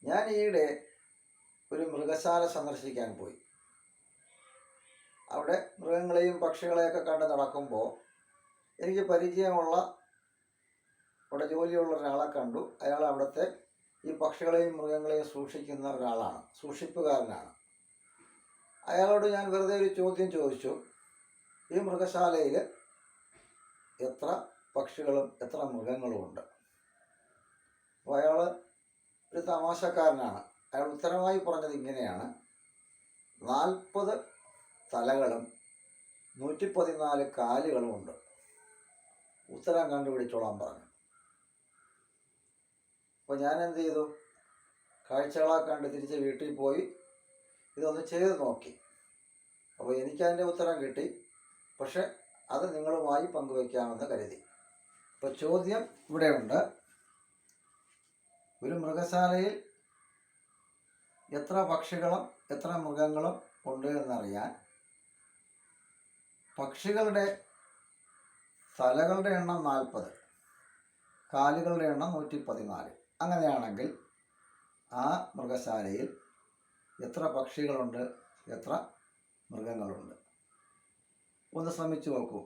ഞാൻ ഈയിടെ ഒരു മൃഗശാല സന്ദർശിക്കാൻ പോയി. അവിടെ മൃഗങ്ങളെയും പക്ഷികളെയൊക്കെ കണ്ട് നടക്കുമ്പോൾ എനിക്ക് പരിചയമുള്ള അവിടെ ജോലിയുള്ള ഒരാളെ കണ്ടു. അയാൾ അവിടുത്തെ ഈ പക്ഷികളെയും മൃഗങ്ങളെയും സൂക്ഷിക്കുന്ന ഒരാളാണ്, സൂക്ഷിപ്പുകാരനാണ്. അയാളോട് ഞാൻ വെറുതെ ഒരു ചോദ്യം ചോദിച്ചു, ഈ മൃഗശാലയിൽ എത്ര പക്ഷികളും എത്ര മൃഗങ്ങളും ഉണ്ട്? അപ്പോൾ അയാൾ ഒരു തമാശക്കാരനാണ്. അയാൾ ഉത്തരമായി പറഞ്ഞത് ഇങ്ങനെയാണ്: 40 തലകളും 114 കാലുകളും ഉണ്ട്. ഉത്തരം കണ്ടുപിടിച്ചോളാൻ പറഞ്ഞു. അപ്പോൾ ഞാൻ എന്ത് ചെയ്തു? കാഴ്ചകളെ കണ്ട് തിരിച്ച് വീട്ടിൽ പോയി ഇതൊന്ന് ചെയ്ത് നോക്കി. അപ്പോൾ എനിക്കതിൻ്റെ ഉത്തരം കിട്ടി. പക്ഷെ അത് നിങ്ങളുമായി പങ്കുവയ്ക്കാമെന്ന് കരുതി. ഇപ്പോൾ ചോദ്യം ഇവിടെയുണ്ട്: ഒരു മൃഗശാലയിൽ എത്ര പക്ഷികളും എത്ര മൃഗങ്ങളും ഉണ്ട് എന്നറിയാൻ പക്ഷികളുടെ തലകളുടെ എണ്ണം 40, കാലുകളുടെ എണ്ണം 114. അങ്ങനെയാണെങ്കിൽ ആ മൃഗശാലയിൽ എത്ര പക്ഷികളുണ്ട്, എത്ര മൃഗങ്ങളുണ്ട്? ഒന്ന് ശ്രമിച്ചു നോക്കൂ.